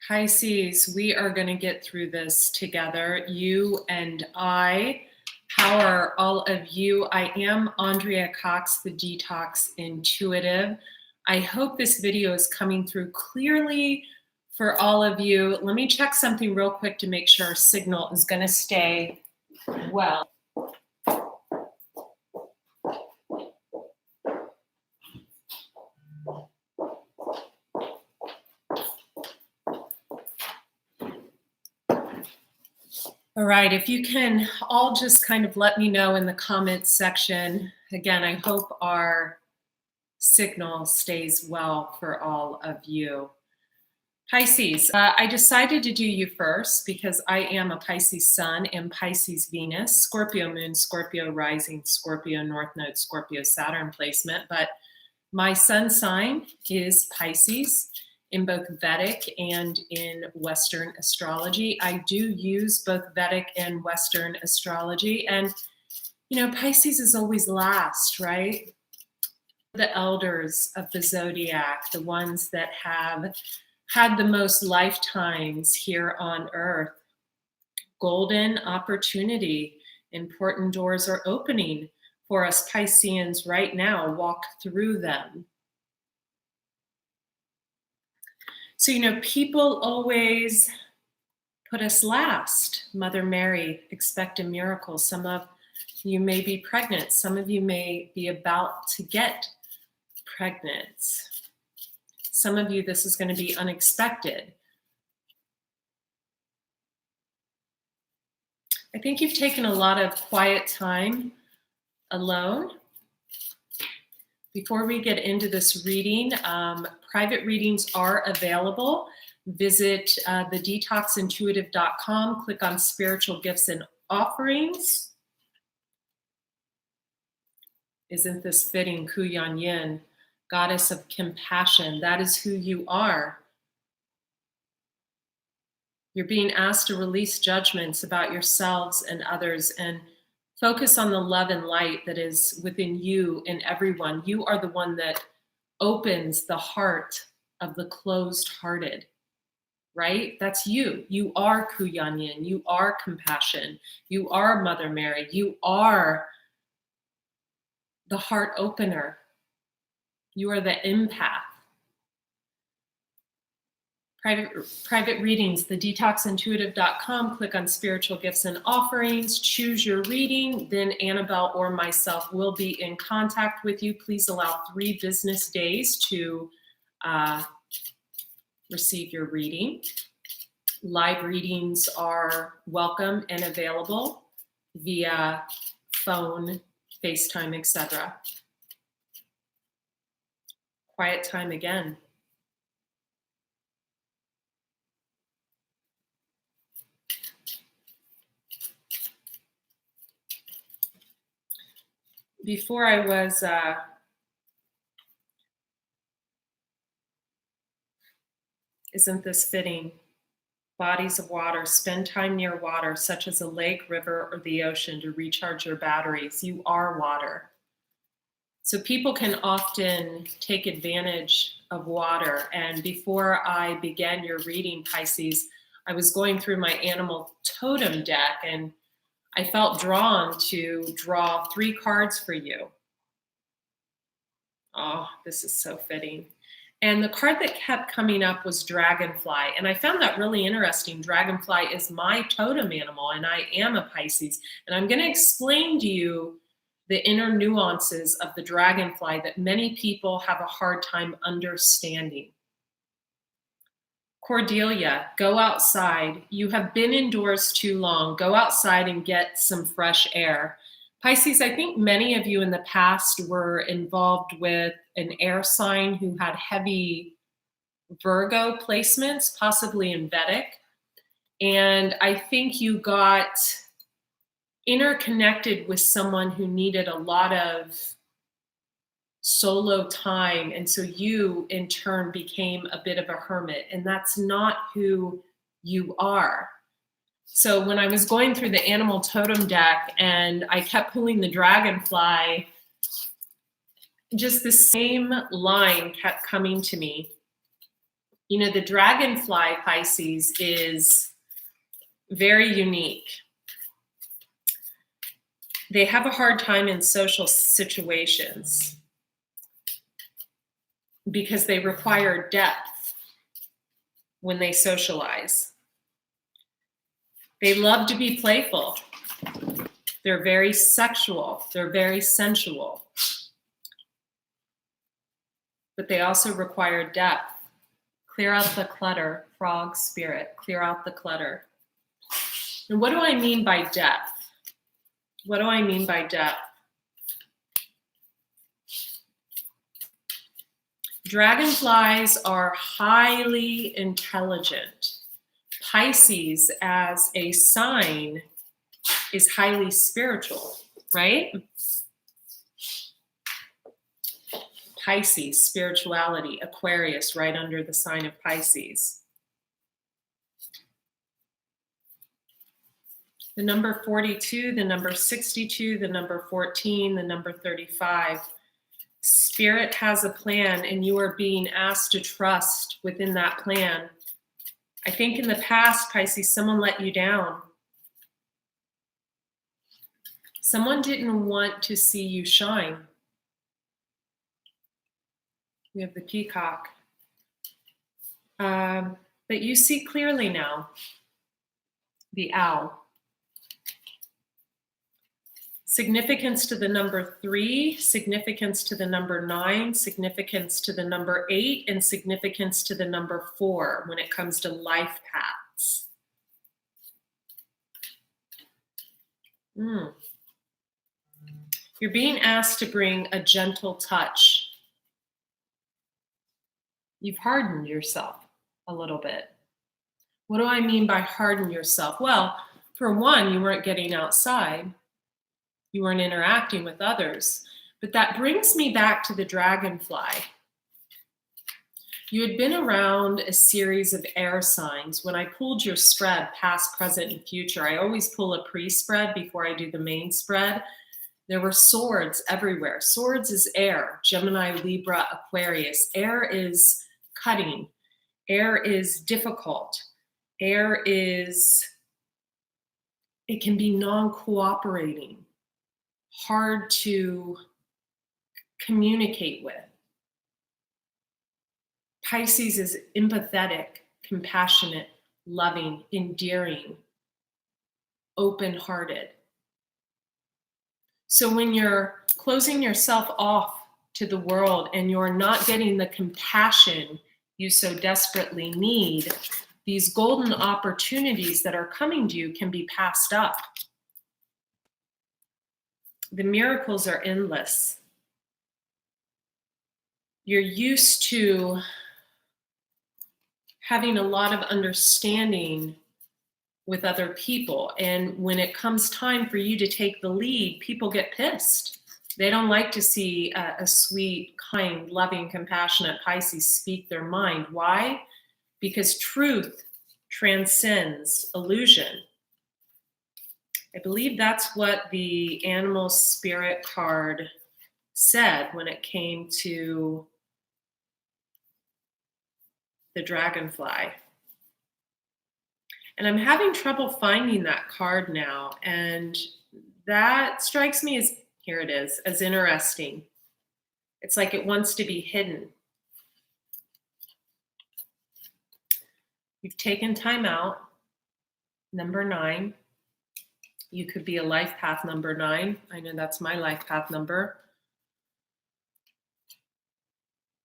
Pisces, we are going to get through this together, you and I. How are all of you? I am Andrea Cox, the Detox Intuitive. I hope this video is coming through clearly for all of you. Let me check something real quick to make sure our signal is going to stay well. All right, if you can all just kind of let me know in the comments section. Again, I hope our signal stays well for all of you. Pisces, I decided to do you first because I am a Pisces Sun and Pisces Venus, Scorpio Moon, Scorpio Rising, Scorpio North Node, Scorpio Saturn placement. But my sun sign is Pisces in both Vedic and in Western astrology. I do use both Vedic and Western astrology. And, you know, Pisces is always last, right? The elders of the zodiac, the ones that have had the most lifetimes here on earth. Golden opportunity. Important doors are opening for us Pisceans right now. Walk through them. So, you know, people always put us last. Mother Mary, expect a miracle. Some of you may be pregnant. Some of you may be about to get pregnant. Some of you, this is going to be unexpected. I think you've taken a lot of quiet time alone. Before we get into this reading, private readings are available. Visit thedetoxintuitive.com, click on Spiritual Gifts and Offerings. Isn't this fitting? Kuyan Yin, Goddess of Compassion. That is who you are. You're being asked to release judgments about yourselves and others and focus on the love and light that is within you and everyone. You are the one that opens the heart of the closed-hearted, right? That's you. You are Kuyan Yin. You are compassion. You are Mother Mary. You are the heart opener. You are the empath. Private readings, thedetoxintuitive.com, click on Spiritual Gifts and Offerings, choose your reading, then Annabelle or myself will be in contact with you. Please allow 3 business days to receive your reading. Live readings are welcome and available via phone, FaceTime, etc. Quiet time again. Before I was isn't this fitting? Bodies of water, spend time near water, such as a lake, river, or the ocean to recharge your batteries. You are water. So people can often take advantage of water. And before I began your reading, Pisces, I was going through my animal totem deck and I felt drawn to draw 3 cards for you. Oh, this is so fitting. And the card that kept coming up was Dragonfly. And I found that really interesting. Dragonfly is my totem animal, and I am a Pisces. And I'm going to explain to you the inner nuances of the dragonfly that many people have a hard time understanding. Cordelia, go outside. You have been indoors too long. Go outside and get some fresh air. Pisces, I think many of you in the past were involved with an air sign who had heavy Virgo placements, possibly in Vedic. And I think you got interconnected with someone who needed a lot of solo time. And so you, in turn, became a bit of a hermit. And that's not who you are. So when I was going through the animal totem deck and I kept pulling the dragonfly, just the same line kept coming to me. You know, the Dragonfly, Pisces, is very unique. They have a hard time in social situations because they require depth when they socialize. They love to be playful. They're very sexual. They're very sensual. But they also require depth. Clear out the clutter, frog spirit. Clear out the clutter. And what do I mean by depth? What do I mean by depth? Dragonflies are highly intelligent. Pisces as a sign is highly spiritual, right? Pisces, spirituality, Aquarius, right under the sign of Pisces. The number 42, the number 62, the number 14, the number 35. Spirit has a plan, and you are being asked to trust within that plan. I think in the past, Pisces, someone let you down. Someone didn't want to see you shine. We have the peacock. But you see clearly now. The owl. Significance to the number 3, significance to the number 9, significance to the number 8, and significance to the number 4 when it comes to life paths. You're being asked to bring a gentle touch. You've hardened yourself a little bit. What do I mean by harden yourself? Well, for one, you weren't getting outside. You weren't interacting with others. But that brings me back to the Dragonfly. You had been around a series of air signs. When I pulled your spread, past, present, and future, I always pull a pre-spread before I do the main spread. There were swords everywhere. Swords is air. Gemini, Libra, Aquarius. Air is cutting. Air is difficult. Air is, it can be non-cooperating, hard to communicate with. Pisces is empathetic, compassionate, loving, endearing, open-hearted. So when you're closing yourself off to the world and you're not getting the compassion you so desperately need, these golden opportunities that are coming to you can be passed up. The miracles are endless. You're used to having a lot of understanding with other people. And when it comes time for you to take the lead, people get pissed. They don't like to see a sweet, kind, loving, compassionate Pisces speak their mind. Why? Because truth transcends illusion. I believe that's what the animal spirit card said when it came to the Dragonfly. And I'm having trouble finding that card now. And that strikes me as, here it is, as interesting. It's like it wants to be hidden. You've taken time out. Number 9. You could be a life path number 9. I know that's my life path number.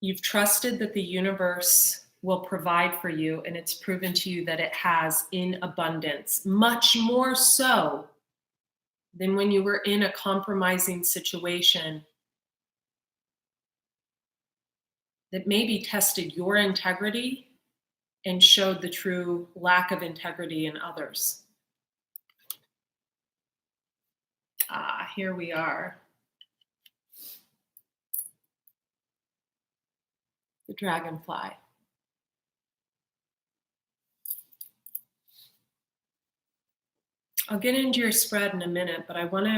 You've trusted that the universe will provide for you, and it's proven to you that it has in abundance, much more so than when you were in a compromising situation that maybe tested your integrity and showed the true lack of integrity in others. Here we are. The Dragonfly. I'll get into your spread in a minute, but I want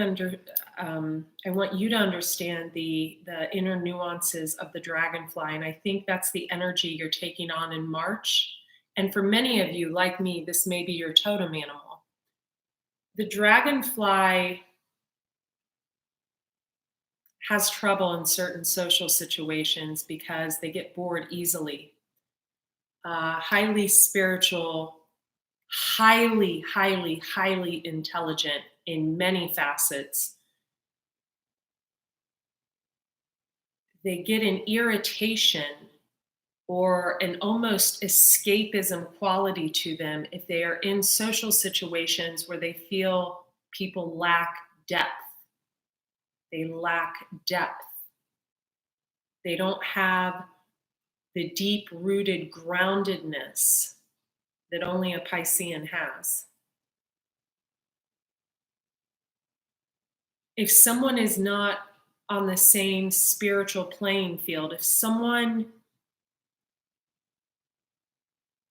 you to understand the inner nuances of the dragonfly, and I think that's the energy you're taking on in March. And for many of you, like me, this may be your totem animal. The dragonfly has trouble in certain social situations because they get bored easily. Highly spiritual, highly, highly, highly intelligent in many facets. They get an irritation or an almost escapism quality to them if they are in social situations where they feel people lack depth. They lack depth. They don't have the deep-rooted groundedness that only a Piscean has. If someone is not on the same spiritual playing field, if someone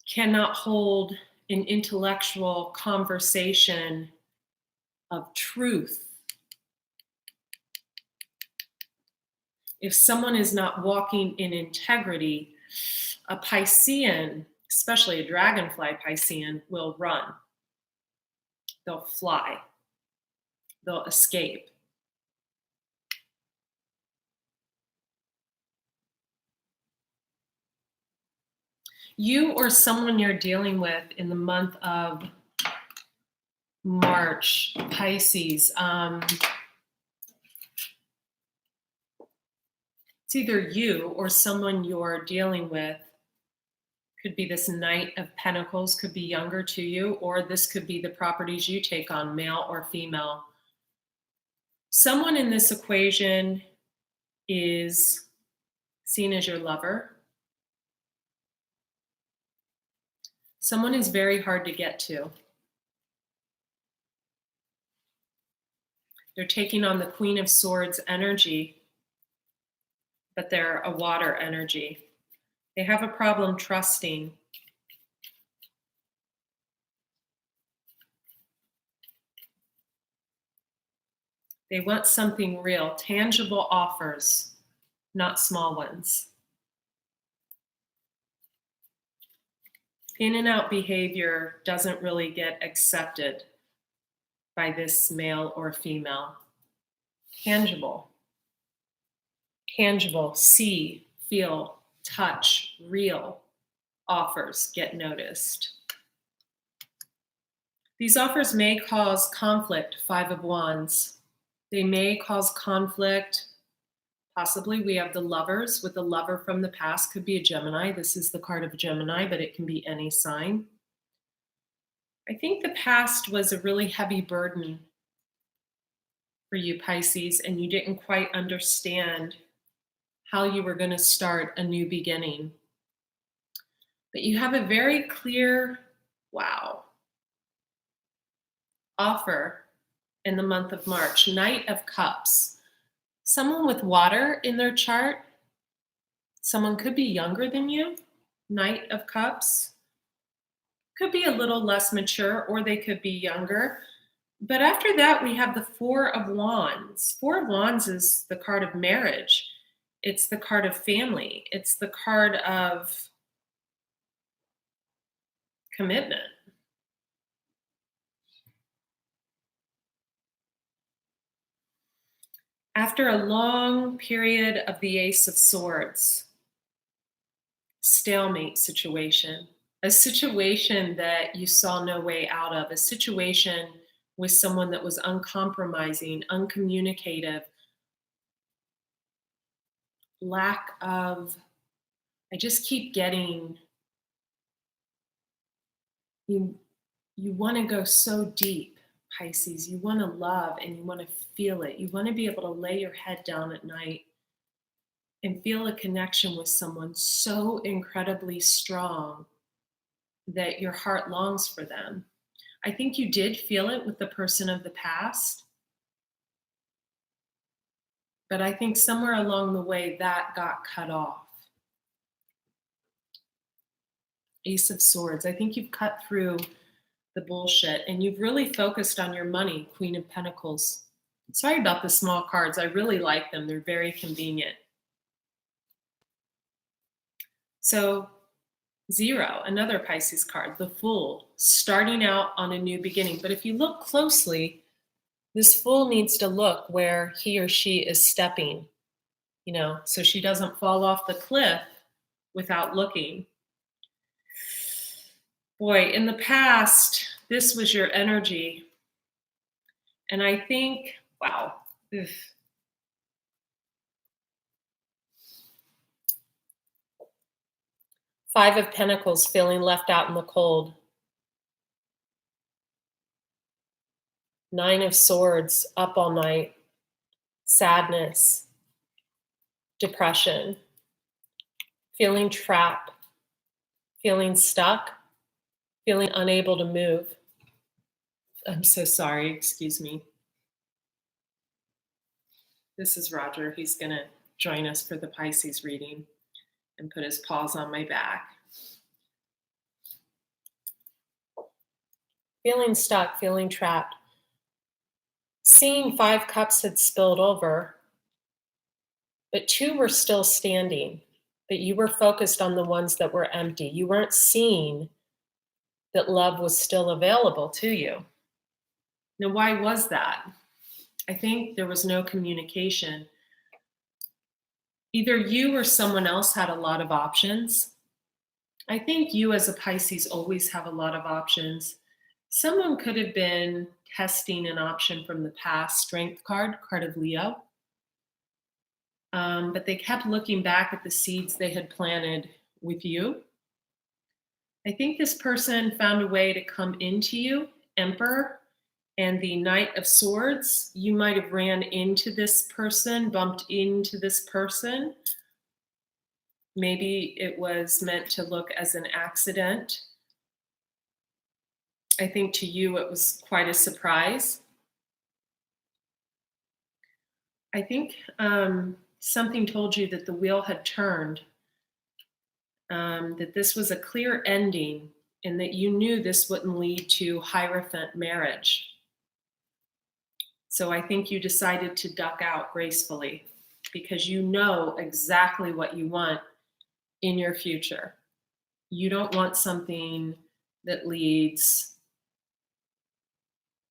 cannot hold an intellectual conversation of truth, if someone is not walking in integrity, a Piscean, especially a dragonfly Piscean, will run. They'll fly. They'll escape. You or someone you're dealing with in the month of March, Pisces, it's either you or someone you're dealing with. Could be this Knight of Pentacles, could be younger to you, or this could be the properties you take on, male or female. Someone in this equation is seen as your lover. Someone is very hard to get to. They're taking on the Queen of Swords energy, but they're a water energy. They have a problem trusting. They want something real, tangible offers, not small ones. In and out behavior doesn't really get accepted by this male or female. Tangible. Tangible, see, feel, touch, real offers get noticed. These offers may cause conflict, Five of Wands. They may cause conflict. Possibly we have the Lovers with the lover from the past, could be a Gemini. This is the card of Gemini, but it can be any sign. I think the past was a really heavy burden for you, Pisces, and you didn't quite understand how you were going to start a new beginning. But you have a very clear, offer in the month of March. Knight of Cups. Someone with water in their chart. Someone could be younger than you. Knight of Cups. Could be a little less mature, or they could be younger. But after that, we have the Four of Wands. Four of Wands is the card of marriage. It's the card of family. It's the card of commitment. After a long period of the Ace of Swords, stalemate situation, a situation that you saw no way out of, a situation with someone that was uncompromising, uncommunicative, lack of, I just keep getting, you want to go so deep, Pisces. You want to love and you want to feel it. You want to be able to lay your head down at night and feel a connection with someone so incredibly strong that your heart longs for them. I think you did feel it with the person of the past, but I think somewhere along the way that got cut off. Ace of Swords. I think you've cut through the bullshit, and you've really focused on your money, Queen of Pentacles. Sorry about the small cards. I really like them. They're very convenient. So 0, another Pisces card, the Fool, starting out on a new beginning. But if you look closely, this Fool needs to look where he or she is stepping, so she doesn't fall off the cliff without looking. Boy, in the past, this was your energy. And I think, wow. Ugh. Five of Pentacles, feeling left out in the cold. 9 of Swords, up all night. Sadness. Depression. Feeling trapped. Feeling stuck. Feeling unable to move. I'm so sorry, excuse me. This is Roger. He's going to join us for the Pisces reading and put his paws on my back. Feeling stuck, feeling trapped. Seeing 5 cups had spilled over, but 2 were still standing, but you were focused on the ones that were empty. You weren't seeing that love was still available to you. Now, why was that? I think there was no communication. Either you or someone else had a lot of options. I think you as a Pisces always have a lot of options. Someone could have been testing an option from the past, Strength card of Leo. But they kept looking back at the seeds they had planted with you. I think this person found a way to come into you, Emperor, and the Knight of Swords. You might have ran into this person, bumped into this person. Maybe it was meant to look as an accident. I think to you it was quite a surprise. I think something told you that the wheel had turned, that this was a clear ending, and that you knew this wouldn't lead to Hierophant marriage. So I think you decided to duck out gracefully because you know exactly what you want in your future. You don't want something that leads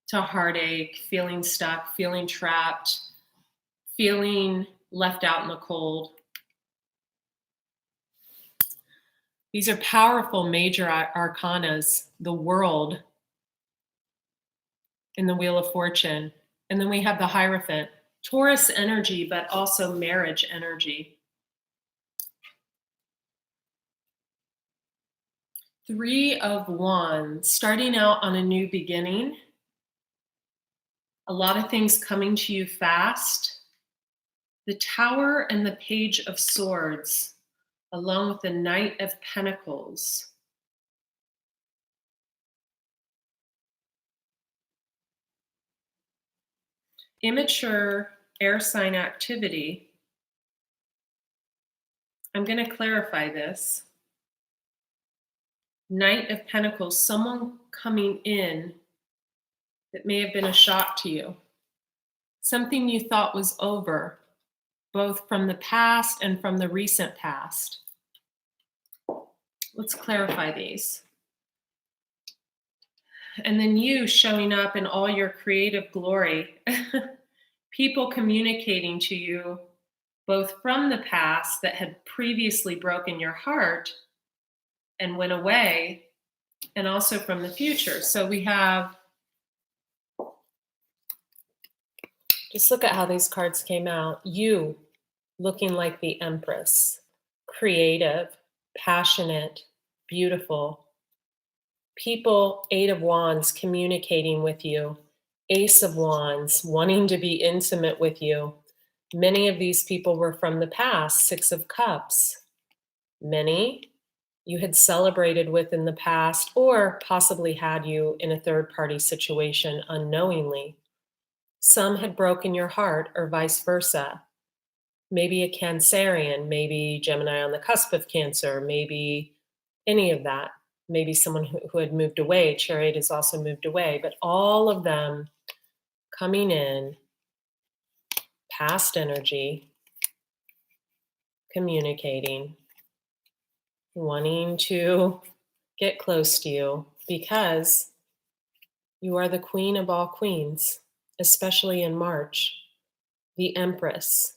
to heartache, feeling stuck, feeling trapped, feeling left out in the cold. These are powerful major arcanas, the World in the Wheel of Fortune. And then we have the Hierophant, Taurus energy, but also marriage energy. 3 of Wands, starting out on a new beginning. A lot of things coming to you fast. The Tower and the Page of Swords, along with the Knight of Pentacles. Immature air sign activity. I'm going to clarify this. Knight of Pentacles, someone coming in that may have been a shock to you. Something you thought was over, both from the past and from the recent past. Let's clarify these. And then you showing up in all your creative glory. People communicating to you both from the past that had previously broken your heart and went away, and also from the future. So we have, just look at how these cards came out. You looking like the Empress, creative, passionate, beautiful. People, 8 of Wands, communicating with you. Ace of Wands, wanting to be intimate with you. Many of these people were from the past. 6 of Cups. Many you had celebrated with in the past, or possibly had you in a third-party situation unknowingly. Some had broken your heart, or vice versa. Maybe a Cancerian, maybe Gemini on the cusp of Cancer, maybe any of that. maybe someone who had moved away. Chariot has also moved away, but all of them coming in, past energy, communicating, wanting to get close to you because you are the queen of all queens, especially in March, the Empress.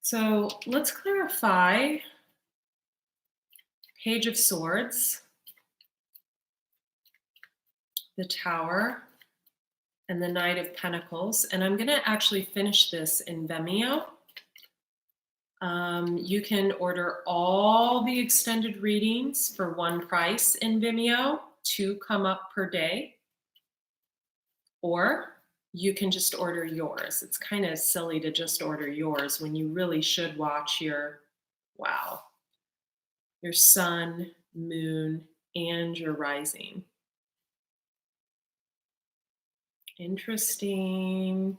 So let's clarify Page of Swords, the Tower, and the Knight of Pentacles. And I'm going to actually finish this in Vimeo. You can order all the extended readings for one price in Vimeo, 2 come up per day. Or you can just order yours. It's kind of silly to just order yours when you really should watch your sun, moon, and your rising. Interesting.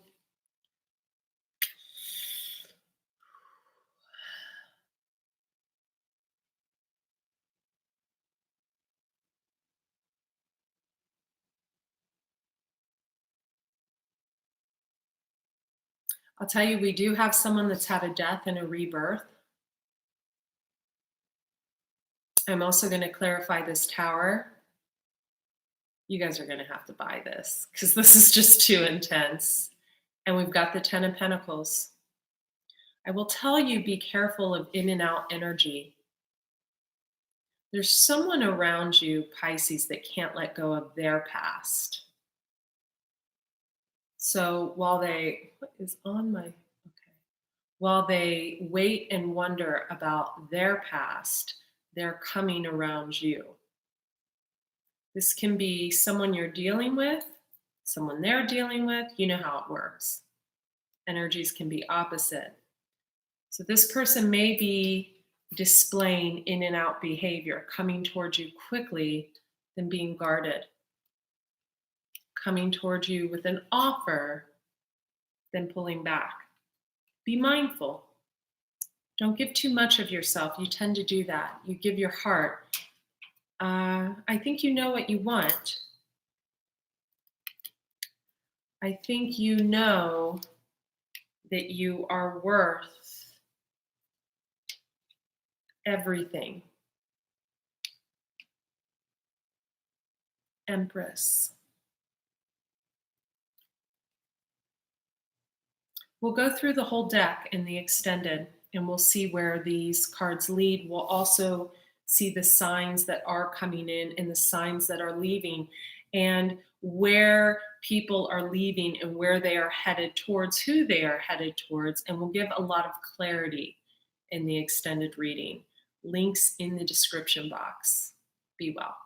I'll tell you, we do have someone that's had a death and a rebirth. I'm also going to clarify this Tower. You guys are going to have to buy this because this is just too intense. And we've got the 10 of Pentacles. I will tell you, be careful of in and out energy. There's someone around you, Pisces, that can't let go of their past. So while they, while they wait and wonder about their past, they're coming around you. This can be someone you're dealing with, someone they're dealing with. You know how it works. Energies can be opposite. So this person may be displaying in and out behavior, coming towards you quickly, then being guarded. Coming towards you with an offer, then pulling back. Be mindful. Don't give too much of yourself. You tend to do that. You give your heart. I think you know what you want. I think you know that you are worth everything. Empress. We'll go through the whole deck in the extended, and we'll see where these cards lead. We'll also see the signs that are coming in and the signs that are leaving, and where people are leaving and where they are headed towards, who they are headed towards, and we'll give a lot of clarity in the extended reading. Links in the description box. Be well.